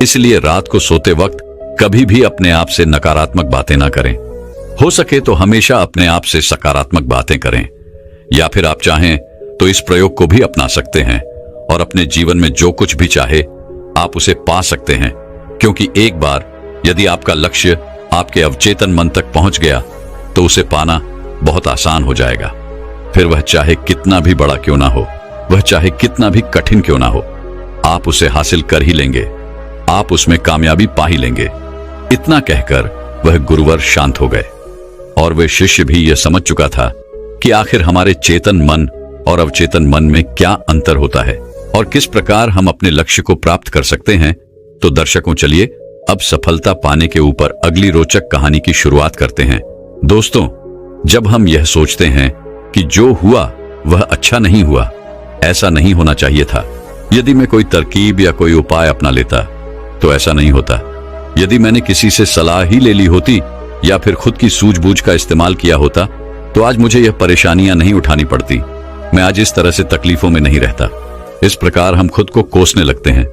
इसलिए रात को सोते वक्त कभी भी अपने आप से नकारात्मक बातें ना करें। हो सके तो हमेशा अपने आप से सकारात्मक बातें करें, या फिर आप चाहें तो इस प्रयोग को भी अपना सकते हैं और अपने जीवन में जो कुछ भी चाहे आप उसे पा सकते हैं, क्योंकि एक बार यदि आपका लक्ष्य आपके अवचेतन मन तक पहुंच गया तो उसे पाना बहुत आसान हो जाएगा, फिर वह चाहे कितना भी बड़ा क्यों ना हो। वह चाहे कितना भी कठिन क्यों ना हो, आप उसे हासिल कर ही लेंगे, आप उसमें कामयाबी पा ही लेंगे। इतना कहकर वह गुरुवर शांत हो गए और वह शिष्य भी यह समझ चुका था कि आखिर हमारे चेतन मन और अवचेतन मन में क्या अंतर होता है और किस प्रकार हम अपने लक्ष्य को प्राप्त कर सकते हैं। तो दर्शकों, चलिए अब सफलता पाने के ऊपर अगली रोचक कहानी की शुरुआत करते हैं। दोस्तों, जब हम यह सोचते हैं कि जो हुआ वह अच्छा नहीं हुआ, ऐसा नहीं होना चाहिए था, यदि मैं कोई तरकीब या कोई उपाय अपना लेता तो ऐसा नहीं होता, यदि मैंने किसी से सलाह ही ले ली होती या फिर खुद की सूझबूझ का इस्तेमाल किया होता तो आज मुझे यह परेशानियां नहीं उठानी पड़ती, मैं आज इस तरह से तकलीफों में नहीं रहता। इस प्रकार हम खुद को कोसने लगते हैं,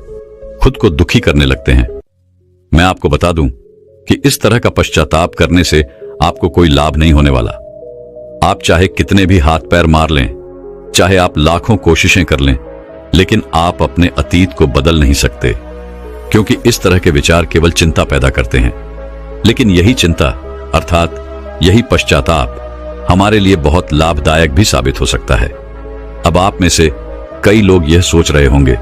खुद को दुखी करने लगते हैं। मैं आपको बता दूं कि इस तरह का पश्चाताप करने से आपको कोई लाभ नहीं होने वाला। आप चाहे कितने भी हाथ पैर मार लें, चाहे आप लाखों कोशिशें कर लें, लेकिन आप अपने अतीत को बदल नहीं सकते, क्योंकि इस तरह के विचार केवल चिंता पैदा करते हैं। लेकिन यही चिंता अर्थात यही पश्चाताप हमारे लिए बहुत लाभदायक भी साबित हो सकता है। अब आप में से कई लोग यह सोच रहे होंगे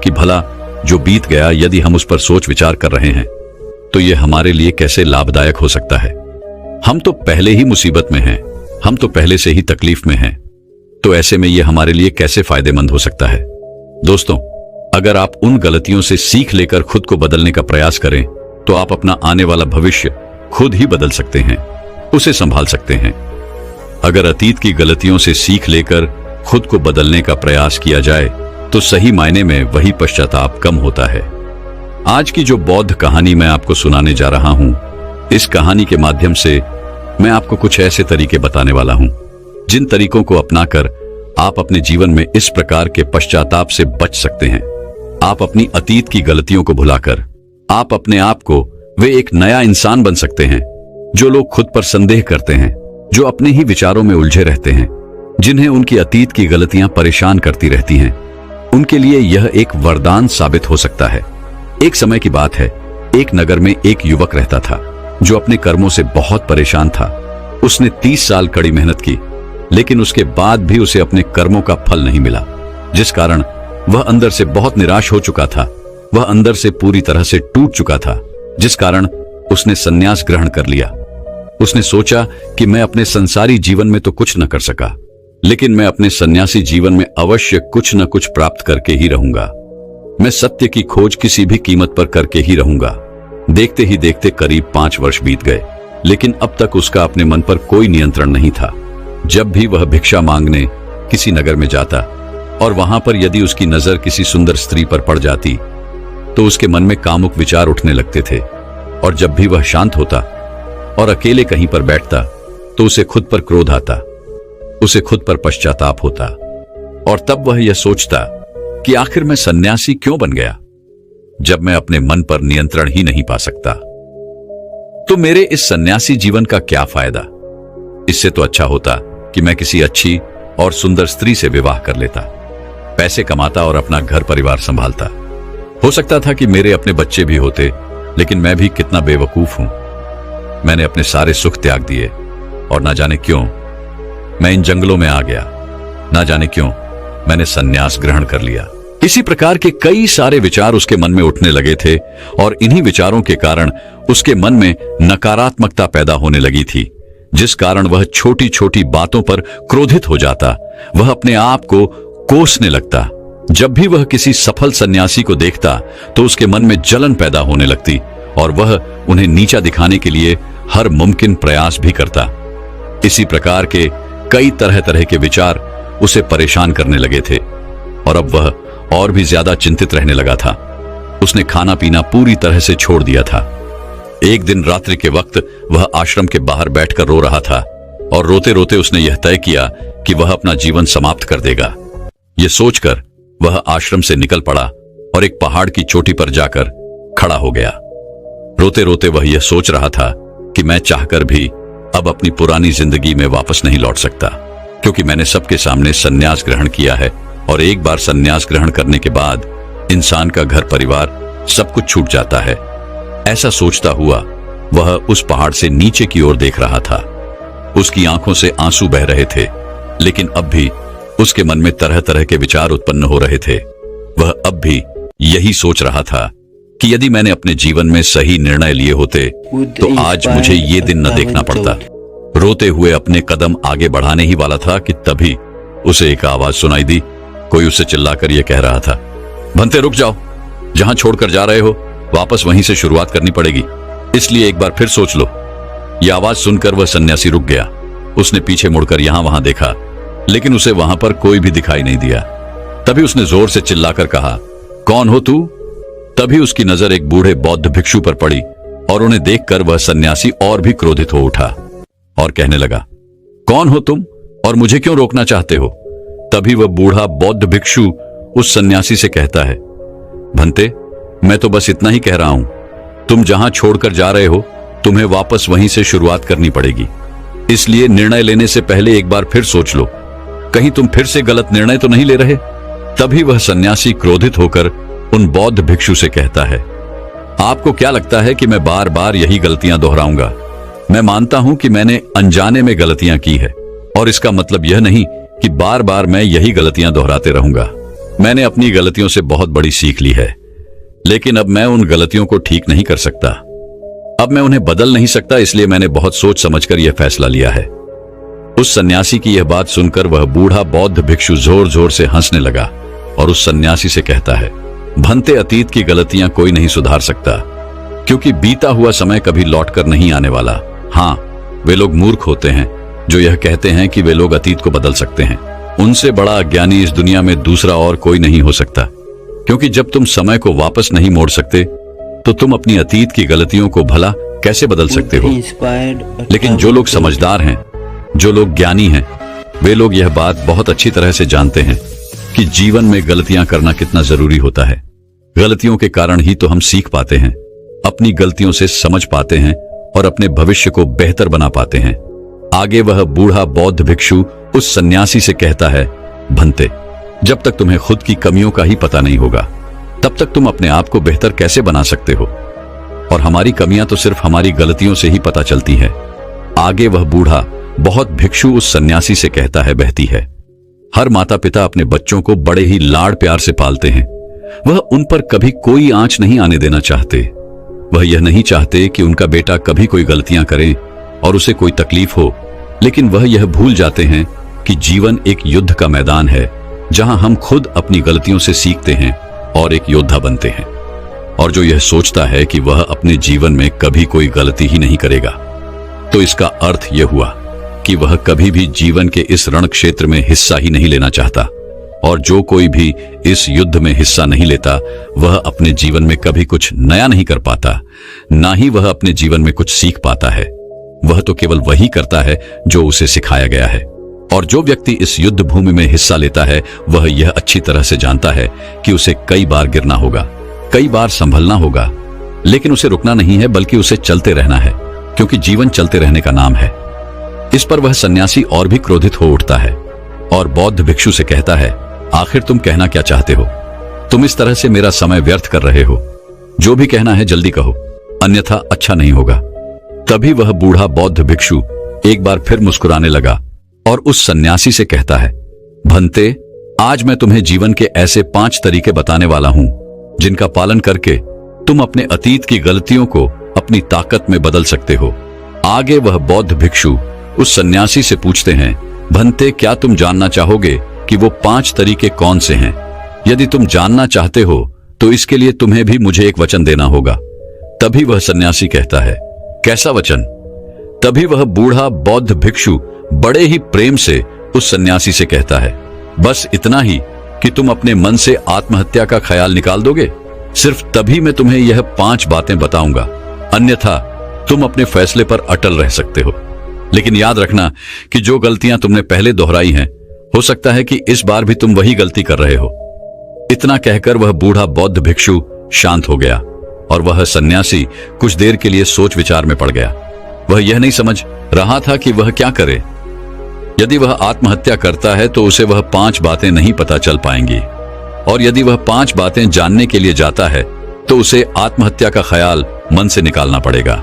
कि भला जो बीत गया, यदि हम उस पर सोच विचार कर रहे हैं तो यह हमारे लिए कैसे लाभदायक हो सकता है। हम तो पहले ही मुसीबत में हैं, हम तो पहले से ही तकलीफ में हैं, तो ऐसे में यह हमारे लिए कैसे फायदेमंद हो सकता है। दोस्तों, अगर आप उन गलतियों से सीख लेकर खुद को बदलने का प्रयास करें तो आप अपना आने वाला भविष्य खुद ही बदल सकते हैं, उसे संभाल सकते हैं। अगर अतीत की गलतियों से सीख लेकर खुद को बदलने का प्रयास किया जाए तो सही मायने में वही पश्चाताप कम होता है। आज की जो बौद्ध कहानी मैं आपको सुनाने जा रहा हूं, इस कहानी के माध्यम से मैं आपको कुछ ऐसे तरीके बताने वाला हूं जिन तरीकों को अपनाकर आप अपने जीवन में इस प्रकार के पश्चाताप से बच सकते हैं। आप अपनी अतीत की गलतियों को भुलाकर आप अपने आप को वे एक नया इंसान बन सकते हैं। जो लोग खुद पर संदेह करते हैं, जो अपने ही विचारों में उलझे रहते हैं, जिन्हें उनकी अतीत की गलतियां परेशान करती रहती हैं, उनके लिए यह एक वरदान साबित हो सकता है। एक समय की बात है, एक नगर में एक युवक रहता था जो अपने कर्मों से बहुत परेशान था। उसने 30 साल कड़ी मेहनत की, लेकिन उसके बाद भी उसे अपने कर्मों का फल नहीं मिला, जिस कारण वह अंदर से बहुत निराश हो चुका था। वह अंदर से पूरी तरह से टूट चुका था, जिस कारण उसने संन्यास ग्रहण कर लिया। उसने सोचा कि मैं अपने संसारी जीवन में तो कुछ न कर सका, लेकिन मैं अपने सन्यासी जीवन में अवश्य कुछ न कुछ प्राप्त करके ही रहूंगा। मैं सत्य की खोज किसी भी कीमत पर करके ही रहूंगा। देखते ही देखते करीब 5 वर्ष बीत गए, लेकिन अब तक उसका अपने मन पर कोई नियंत्रण नहीं था। जब भी वह भिक्षा मांगने किसी नगर में जाता और वहां पर यदि उसकी नजर किसी सुंदर स्त्री पर पड़ जाती तो उसके मन में कामुक विचार उठने लगते थे, और जब भी वह शांत होता और अकेले कहीं पर बैठता तो उसे खुद पर क्रोध आता, उसे खुद पर पश्चाताप होता, और तब वह यह सोचता कि आखिर मैं सन्यासी क्यों बन गया जब मैं अपने मन पर नियंत्रण ही नहीं पा सकता। तो मेरे इस सन्यासी जीवन का क्या फायदा? इससे तो अच्छा होता कि मैं किसी अच्छी और सुंदर स्त्री से विवाह कर लेता, पैसे कमाता और अपना घर परिवार संभालता। हो सकता था कि मेरे अपने बच्चे भी होते, लेकिन मैं भी कितना बेवकूफ हूं। मैंने अपने सारे सुख त्याग दिए और ना जाने क्यों मैं इन जंगलों में आ गया, ना जाने क्यों मैंने सन्यास ग्रहण कर लिया। इसी प्रकार के कई सारे विचार उसके मन में उठने लगे थे, और इन्हीं विचारों के कारण उसके मन में नकारात्मकता पैदा होने लगी थी, जिस कारण वह छोटी छोटी बातों पर क्रोधित हो जाता। वह अपने आप को कोसने लगता। जब भी वह किसी सफल सन्यासी को देखता तो उसके मन में जलन पैदा होने लगती, और वह उन्हें नीचा दिखाने के लिए हर मुमकिन प्रयास भी करता। इसी प्रकार के कई तरह तरह के विचार उसे परेशान करने लगे थे, और अब वह और भी ज्यादा चिंतित रहने लगा था। उसने खाना पीना पूरी तरह से छोड़ दिया था। एक दिन रात्रि के वक्त वह आश्रम के बाहर बैठकर रो रहा था, और रोते रोते उसने यह तय किया कि वह अपना जीवन समाप्त कर देगा। यह सोचकर वह आश्रम से निकल पड़ा और एक पहाड़ की चोटी पर जाकर खड़ा हो गया। रोते रोते वह यह सोच रहा था कि मैं चाहकर भी अब अपनी पुरानी जिंदगी में वापस नहीं लौट सकता, क्योंकि मैंने सबके सामने सन्यास ग्रहण किया है, और एक बार सन्यास ग्रहण करने के बाद इंसान का घर परिवार सब कुछ छूट जाता है। ऐसा सोचता हुआ वह उस पहाड़ से नीचे की ओर देख रहा था। उसकी आंखों से आंसू बह रहे थे, लेकिन अब भी उसके मन में तरह तरह के विचार उत्पन्न हो रहे थे। वह अब भी यही सोच रहा था कि यदि मैंने अपने जीवन में सही निर्णय लिए होते तो आज मुझे ये दिन न देखना पड़ता। रोते हुए अपने कदम आगे बढ़ाने ही वाला था कि तभी उसे एक आवाज सुनाई दी। कोई उससे चिल्लाकर यह कह रहा था, भंते रुक जाओ, जहां छोड़कर जा रहे हो वापस वहीं से शुरुआत करनी पड़ेगी, इसलिए एक बार फिर सोच लो। यह आवाज सुनकर वह सन्यासी रुक गया। उसने पीछे मुड़कर यहां वहां देखा, लेकिन उसे वहां पर कोई भी दिखाई नहीं दिया। तभी उसने जोर से चिल्लाकर कहा, कौन हो तू? तभी उसकी नजर एक बूढ़े बौद्ध भिक्षु पर पड़ी और उन्हें देखकर वह सन्यासी और भी क्रोधित हो उठा और कहने लगा, कौन हो तुम और मुझे क्यों रोकना चाहते हो? तभी वह बूढ़ा बौद्ध भिक्षु उस सन्यासी से कहता है, भंते मैं तो बस इतना ही कह रहा हूं, तुम जहां छोड़कर जा रहे हो तुम्हें वापस वहीं से शुरुआत करनी पड़ेगी, इसलिए निर्णय लेने से पहले एक बार फिर सोच लो, कहीं तुम फिर से गलत निर्णय तो नहीं ले रहे। तभी वह सन्यासी क्रोधित होकर उन बौद्ध भिक्षु से कहता है, आपको क्या लगता है कि मैं बार बार यही गलतियां दोहराऊंगा? मैं मानता हूं कि मैंने अनजाने में गलतियां की है और इसका मतलब यह नहीं कि बार बार मैं यही गलतियां दोहराते रहूंगा। मैंने अपनी गलतियों से बहुत बड़ी सीख ली है, लेकिन अब मैं उन गलतियों को ठीक नहीं कर सकता। अब मैं उन्हें बदल नहीं सकता, इसलिए मैंने बहुत सोच समझकर यह फैसला लिया है। उस सन्यासी की यह बात सुनकर वह बूढ़ा बौद्ध भिक्षु जोर जोर से हंसने लगा और उस सन्यासी से कहता है, भंते अतीत की गलतियां कोई नहीं सुधार सकता, क्योंकि बीता हुआ समय कभी लौटकर नहीं आने वाला। हाँ, वे लोग मूर्ख होते हैं जो यह कहते हैं कि वे लोग अतीत को बदल सकते हैं। उनसे बड़ा अज्ञानी इस दुनिया में दूसरा और कोई नहीं हो सकता, क्योंकि जब तुम समय को वापस नहीं मोड़ सकते तो तुम अपनी अतीत की गलतियों को भला कैसे बदल सकते हो? लेकिन जो लोग समझदार हैं, जो लोग ज्ञानी हैं, वे लोग यह बात बहुत अच्छी तरह से जानते हैं कि जीवन में गलतियां करना कितना जरूरी होता है। गलतियों के कारण ही तो हम सीख पाते हैं, अपनी गलतियों से समझ पाते हैं और अपने भविष्य को बेहतर बना पाते हैं। आगे वह बूढ़ा बौद्ध भिक्षु उस सन्यासी से कहता है, भंते जब तक तुम्हें खुद की कमियों का ही पता नहीं होगा तब तक तुम अपने आप को बेहतर कैसे बना सकते हो? और हमारी कमियां तो सिर्फ हमारी गलतियों से ही पता चलती हैं। आगे वह बूढ़ा बहुत भिक्षु उस सन्यासी से कहता है, बहती है, हर माता पिता अपने बच्चों को बड़े ही लाड़ प्यार से पालते हैं। वह उन पर कभी कोई आंच नहीं आने देना चाहते। वह यह नहीं चाहते कि उनका बेटा कभी कोई गलतियां करे और उसे कोई तकलीफ हो, लेकिन वह यह भूल जाते हैं कि जीवन एक युद्ध का मैदान है जहां हम खुद अपनी गलतियों से सीखते हैं और एक योद्धा बनते हैं। और जो यह सोचता है कि वह अपने जीवन में कभी कोई गलती ही नहीं करेगा, तो इसका अर्थ यह हुआ कि वह कभी भी जीवन के इस रण क्षेत्र में हिस्सा ही नहीं लेना चाहता। और जो कोई भी इस युद्ध में हिस्सा नहीं लेता, वह अपने जीवन में कभी कुछ नया नहीं कर पाता, ना ही वह अपने जीवन में कुछ सीख पाता है। वह तो केवल वही करता है जो उसे सिखाया गया है। और जो व्यक्ति इस युद्ध भूमि में हिस्सा लेता है, वह यह अच्छी तरह से जानता है कि उसे कई बार गिरना होगा, कई बार संभलना होगा, लेकिन उसे रुकना नहीं है बल्कि उसे चलते रहना है, क्योंकि जीवन चलते रहने का नाम है। इस पर वह सन्यासी और भी क्रोधित हो उठता है और बौद्ध भिक्षु से कहता है, आखिर तुम कहना क्या चाहते हो? तुम इस तरह से मेरा समय व्यर्थ कर रहे हो। जो भी कहना है जल्दी कहो, अन्यथा अच्छा नहीं होगा। तभी वह बूढ़ा बौद्ध भिक्षु एक बार फिर मुस्कुराने लगा और उस सन्यासी से कहता है, भंते आज मैं तुम्हें जीवन के ऐसे 5 तरीके बताने वाला हूं जिनका पालन करके तुम अपने अतीत की गलतियों को अपनी ताकत में बदल सकते हो। आगे वह बौद्ध भिक्षु उस सन्यासी से पूछते हैं, भंते क्या तुम जानना चाहोगे कि वो 5 तरीके कौन से हैं? यदि तुम जानना चाहते हो तो इसके लिए तुम्हें भी मुझे एक वचन देना होगा। तभी वह सन्यासी कहता है, कैसा वचन? तभी वह बूढ़ा बौद्ध भिक्षु बड़े ही प्रेम से उस सन्यासी से कहता है, बस इतना ही कि तुम अपने मन से आत्महत्या का ख्याल निकाल दोगे। सिर्फ तभी मैं तुम्हें यह 5 बातें बताऊंगा, अन्यथा तुम अपने फैसले पर अटल रह सकते हो। लेकिन याद रखना कि जो गलतियां तुमने पहले दोहराई हैं, हो सकता है कि इस बार भी तुम वही गलती कर रहे हो। इतना कहकर वह बूढ़ा बौद्ध भिक्षु शांत हो गया और वह सन्यासी कुछ देर के लिए सोच विचार में पड़ गया। वह यह नहीं समझ रहा था कि वह क्या करे। यदि वह आत्महत्या करता है तो उसे वह 5 बातें नहीं पता चल पाएंगी, और यदि वह 5 बातें जानने के लिए जाता है तो उसे आत्महत्या का ख्याल मन से निकालना पड़ेगा।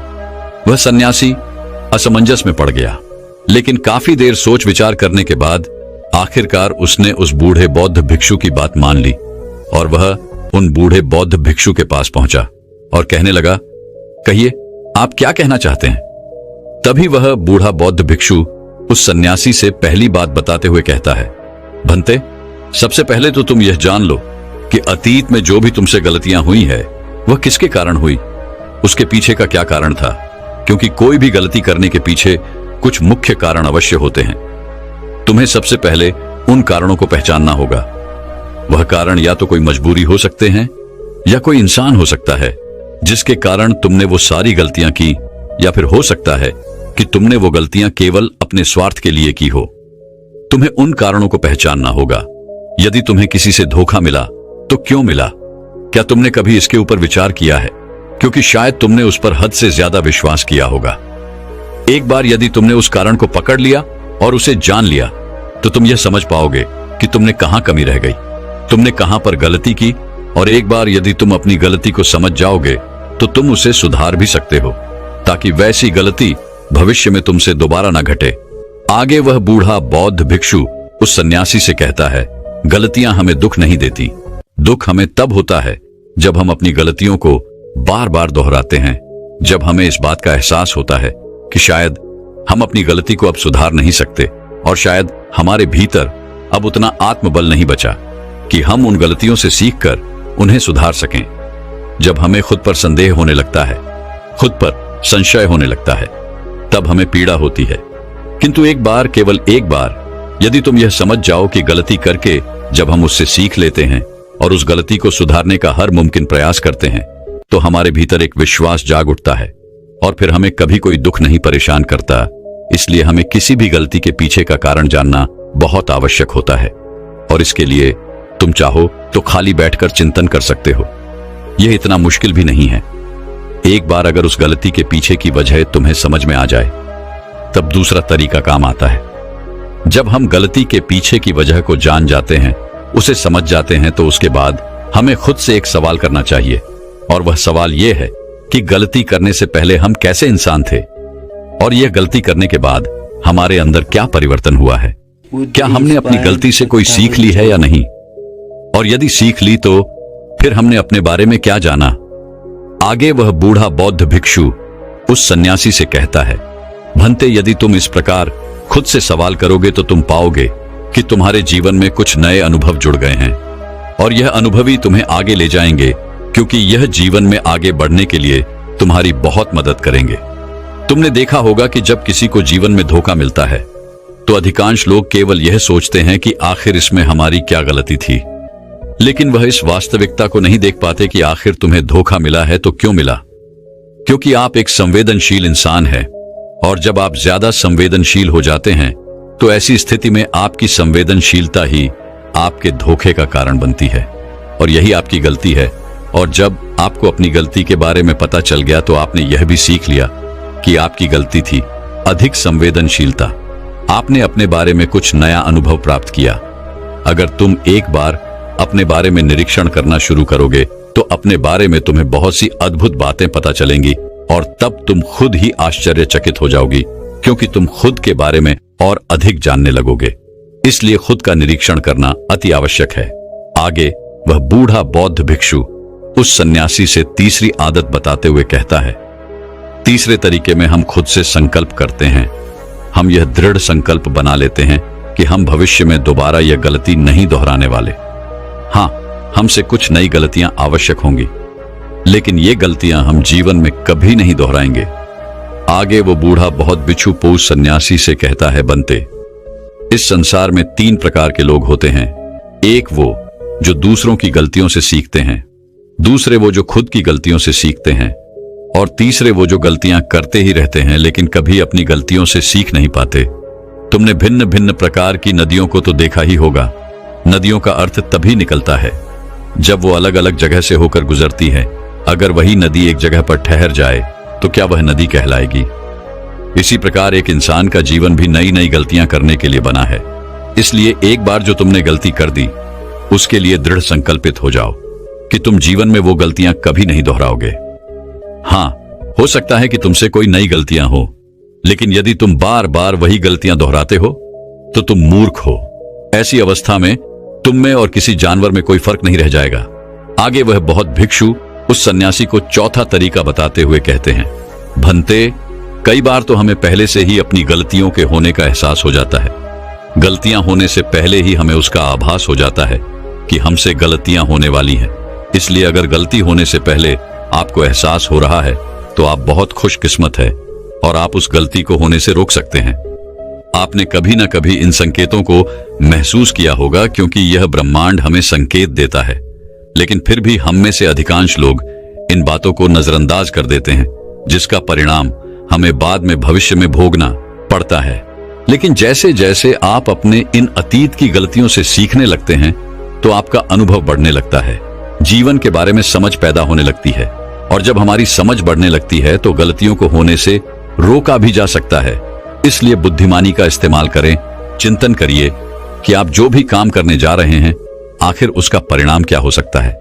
वह सन्यासी असमंजस में पड़ गया, लेकिन काफी देर सोच विचार करने के बाद आखिरकार उसने उस बूढ़े बौद्ध भिक्षु की बात मान ली और वह उन बूढ़े बौद्ध भिक्षु के पास पहुंचा और कहने लगा, कहिए आप क्या कहना चाहते हैं। तभी वह बूढ़ा बौद्ध भिक्षु उस सन्यासी से पहली बात बताते हुए कहता है, भंते, सबसे पहले तो तुम यह जान लो कि अतीत में जो भी तुमसे गलतियां हुई है वह किसके कारण हुई, उसके पीछे का क्या कारण था, क्योंकि कोई भी गलती करने के पीछे कुछ मुख्य कारण अवश्य होते हैं। तुम्हें सबसे पहले उन कारणों को पहचानना होगा। वह कारण या तो कोई मजबूरी हो सकते हैं या कोई इंसान हो सकता है जिसके कारण तुमने वो सारी गलतियां की, या फिर हो सकता है कि तुमने वो गलतियां केवल अपने स्वार्थ के लिए की हो। तुम्हें उन कारणों को पहचानना होगा। यदि तुम्हें किसी से धोखा मिला तो क्यों मिला? क्या तुमने कभी इसके ऊपर विचार किया है? क्योंकि शायद तुमने उस पर हद से ज्यादा विश्वास किया होगा। एक बार यदि तुमने उस कारण को पकड़ लिया और उसे जान लिया तो तुम यह समझ पाओगे कि तुमने कहां कमी रह गई, तुमने कहां पर गलती की, और एक बार यदि तुम अपनी गलती को समझ जाओगे तो तुम उसे सुधार भी सकते हो ताकि वैसी गलती भविष्य में तुमसे दोबारा ना घटे। आगे वह बूढ़ा बौद्ध भिक्षु उस सन्यासी से कहता है, गलतियां हमें दुख नहीं देती। दुख हमें तब होता है जब हम अपनी गलतियों को बार बार दोहराते हैं, जब हमें इस बात का एहसास होता है कि शायद हम अपनी गलती को अब सुधार नहीं सकते और शायद हमारे भीतर अब उतना आत्मबल नहीं बचा कि हम उन गलतियों से सीखकर उन्हें सुधार सकें। जब हमें खुद पर संदेह होने लगता है, खुद पर संशय होने लगता है, तब हमें पीड़ा होती है। किंतु एक बार, केवल एक बार यदि तुम यह समझ जाओ कि गलती करके जब हम उससे सीख लेते हैं और उस गलती को सुधारने का हर मुमकिन प्रयास करते हैं तो हमारे भीतर एक विश्वास जाग उठता है और फिर हमें कभी कोई दुख नहीं परेशान करता। इसलिए हमें किसी भी गलती के पीछे का कारण जानना बहुत आवश्यक होता है, और इसके लिए तुम चाहो तो खाली बैठकर चिंतन कर सकते हो। यह इतना मुश्किल भी नहीं है। एक बार अगर उस गलती के पीछे की वजह तुम्हें समझ में आ जाए तब दूसरा तरीका काम आता है। जब हम गलती के पीछे की वजह को जान जाते हैं, उसे समझ जाते हैं, तो उसके बाद हमें खुद से एक सवाल करना चाहिए, और वह सवाल यह है कि गलती करने से पहले हम कैसे इंसान थे, और यह गलती करने के बाद हमारे अंदर क्या परिवर्तन हुआ है। क्या हमने अपनी गलती से कोई सीख ली है या नहीं, और यदि सीख ली तो फिर हमने अपने बारे में क्या जाना। आगे वह बूढ़ा बौद्ध भिक्षु उस सन्यासी से कहता है, भंते, यदि तुम इस प्रकार खुद से सवाल करोगे तो तुम पाओगे कि तुम्हारे जीवन में कुछ नए अनुभव जुड़ गए हैं, और यह अनुभव ही तुम्हें आगे ले जाएंगे, क्योंकि यह जीवन में आगे बढ़ने के लिए तुम्हारी बहुत मदद करेंगे। तुमने देखा होगा कि जब किसी को जीवन में धोखा मिलता है तो अधिकांश लोग केवल यह सोचते हैं कि आखिर इसमें हमारी क्या गलती थी, लेकिन वह इस वास्तविकता को नहीं देख पाते कि आखिर तुम्हें धोखा मिला है तो क्यों मिला। क्योंकि आप एक संवेदनशील इंसान हैं, और जब आप ज्यादा संवेदनशील हो जाते हैं तो ऐसी स्थिति में आपकी संवेदनशीलता ही आपके धोखे का कारण बनती है, और यही आपकी गलती है। और जब आपको अपनी गलती के बारे में पता चल गया तो आपने यह भी सीख लिया कि आपकी गलती थी अधिक संवेदनशीलता। आपने अपने बारे में कुछ नया अनुभव प्राप्त किया। अगर तुम एक बार अपने बारे में निरीक्षण करना शुरू करोगे तो अपने बारे में तुम्हें बहुत सी अद्भुत बातें पता चलेंगी, और तब तुम खुद ही आश्चर्यचकित हो जाओगी, क्योंकि तुम खुद के बारे में और अधिक जानने लगोगे। इसलिए खुद का निरीक्षण करना अति आवश्यक है। आगे वह बूढ़ा बौद्ध भिक्षु उस सन्यासी से तीसरी आदत बताते हुए कहता है, तीसरे तरीके में हम खुद से संकल्प करते हैं। हम यह दृढ़ संकल्प बना लेते हैं कि हम भविष्य में दोबारा यह गलती नहीं दोहराने वाले। हाँ, हमसे कुछ नई गलतियां आवश्यक होंगी, लेकिन ये गलतियां हम जीवन में कभी नहीं दोहराएंगे। आगे वो बूढ़ा बहुत बिच्छू पोष सन्यासी से कहता है, बनते, इस संसार में 3 प्रकार के लोग होते हैं। एक वो जो दूसरों की गलतियों से सीखते हैं, दूसरे वो जो खुद की गलतियों से सीखते हैं, और तीसरे वो जो गलतियां करते ही रहते हैं लेकिन कभी अपनी गलतियों से सीख नहीं पाते। तुमने भिन्न भिन्न प्रकार की नदियों को तो देखा ही होगा। नदियों का अर्थ तभी निकलता है जब वो अलग अलग जगह से होकर गुजरती है। अगर वही नदी एक जगह पर ठहर जाए तो क्या वह नदी कहलाएगी? इसी प्रकार एक इंसान का जीवन भी नई नई गलतियां करने के लिए बना है। इसलिए एक बार जो तुमने गलती कर दी उसके लिए दृढ़ संकल्पित हो जाओ कि तुम जीवन में वो गलतियां कभी नहीं दोहराओगे। हाँ, हो सकता है कि तुमसे कोई नई गलतियां हो, लेकिन यदि तुम बार बार वही गलतियां दोहराते हो तो तुम मूर्ख हो। ऐसी अवस्था में तुम में और किसी जानवर में कोई फर्क नहीं रह जाएगा। आगे वह बौद्ध भिक्षु उस सन्यासी को चौथा तरीका बताते हुए कहते हैं, भंते, कई बार तो हमें पहले से ही अपनी गलतियों के होने का एहसास हो जाता है। गलतियां होने से पहले ही हमें उसका आभास हो जाता है कि हमसे गलतियां होने वाली हैं। इसलिए अगर गलती होने से पहले आपको एहसास हो रहा है तो आप बहुत खुशकिस्मत है और आप उस गलती को होने से रोक सकते हैं। आपने कभी ना कभी इन संकेतों को महसूस किया होगा, क्योंकि यह ब्रह्मांड हमें संकेत देता है। लेकिन फिर भी हम में से अधिकांश लोग इन बातों को नजरअंदाज कर देते हैं, जिसका परिणाम हमें बाद में भविष्य में भोगना पड़ता है। लेकिन जैसे जैसे आप अपने इन अतीत की गलतियों से सीखने लगते हैं तो आपका अनुभव बढ़ने लगता है, जीवन के बारे में समझ पैदा होने लगती है, और जब हमारी समझ बढ़ने लगती है तो गलतियों को होने से रोका भी जा सकता है। इसलिए बुद्धिमानी का इस्तेमाल करें, चिंतन करिए कि आप जो भी काम करने जा रहे हैं आखिर उसका परिणाम क्या हो सकता है।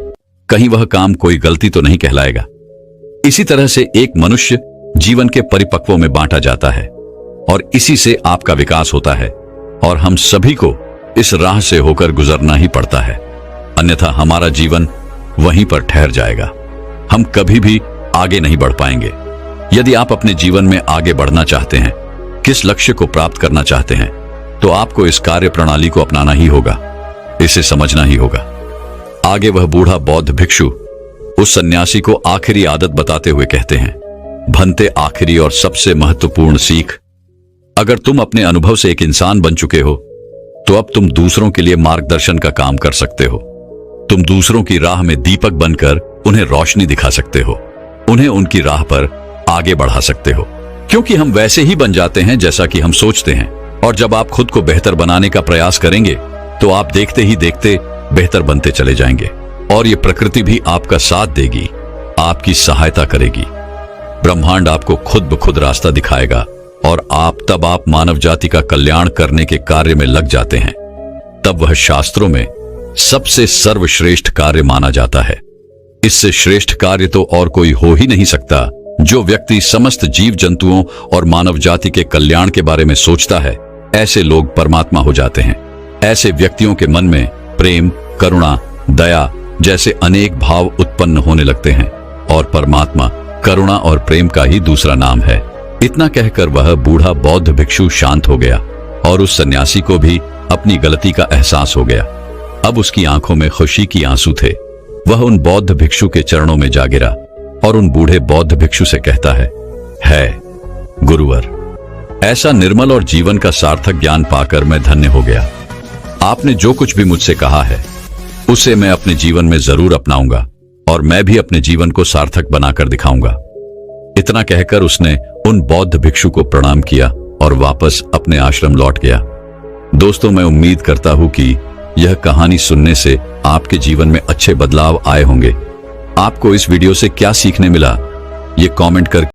कहीं वह काम कोई गलती तो नहीं कहलाएगा। इसी तरह से एक मनुष्य जीवन के परिपक्वों में बांटा जाता है और इसी से आपका विकास होता है, और हम सभी को इस राह से होकर गुजरना ही पड़ता है, अन्यथा हमारा जीवन वहीं पर ठहर जाएगा। हम कभी भी आगे नहीं बढ़ पाएंगे। यदि आप अपने जीवन में आगे बढ़ना चाहते हैं, किस लक्ष्य को प्राप्त करना चाहते हैं, तो आपको इस कार्य प्रणाली को अपनाना ही होगा, इसे समझना ही होगा। आगे वह बूढ़ा बौद्ध भिक्षु उस सन्यासी को आखिरी आदत बताते हुए कहते हैं, भंते, आखिरी और सबसे महत्वपूर्ण सीख, अगर तुम अपने अनुभव से एक इंसान बन चुके हो तो अब तुम दूसरों के लिए मार्गदर्शन का काम कर सकते हो। तुम दूसरों की राह में दीपक बनकर उन्हें रोशनी दिखा सकते हो, उन्हें उनकी राह पर आगे बढ़ा सकते हो, क्योंकि हम वैसे ही बन जाते हैं जैसा कि हम सोचते हैं। और जब आप खुद को बेहतर बनाने का प्रयास करेंगे तो आप देखते ही देखते बेहतर बनते चले जाएंगे, और ये प्रकृति भी आपका साथ देगी, आपकी सहायता करेगी। ब्रह्मांड आपको खुद ब खुद रास्ता दिखाएगा और तब आप मानव जाति का कल्याण करने के कार्य में लग जाते हैं। तब वह शास्त्रों में सबसे सर्वश्रेष्ठ कार्य माना जाता है। इससे श्रेष्ठ कार्य तो और कोई हो ही नहीं सकता। जो व्यक्ति समस्त जीव जंतुओं और मानव जाति के कल्याण के बारे में सोचता है, ऐसे लोग परमात्मा हो जाते हैं। ऐसे व्यक्तियों के मन में प्रेम, करुणा, दया जैसे अनेक भाव उत्पन्न होने लगते हैं, और परमात्मा करुणा और प्रेम का ही दूसरा नाम है। इतना कहकर वह बूढ़ा बौद्ध भिक्षु शांत हो गया, और उस सन्यासी को भी अपनी गलती का एहसास हो गया। अब उसकी आंखों में खुशी की आंसू थे। वह उन बौद्ध भिक्षु के चरणों में जा गिरा और उन बूढ़े बौद्ध भिक्षु से कहता है गुरुवर, ऐसा निर्मल और जीवन का सार्थक ज्ञान पाकर मैं धन्य हो गया। आपने जो कुछ भी मुझसे कहा है उसे मैं अपने जीवन में जरूर अपनाऊंगा, और मैं भी अपने जीवन को सार्थक बनाकर दिखाऊंगा। इतना कहकर उसने उन बौद्ध भिक्षु को प्रणाम किया और वापस अपने आश्रम लौट गया। दोस्तों, मैं उम्मीद करता हूं कि यह कहानी सुनने से आपके जीवन में अच्छे बदलाव आए होंगे। आपको इस वीडियो से क्या सीखने मिला, ये कमेंट कर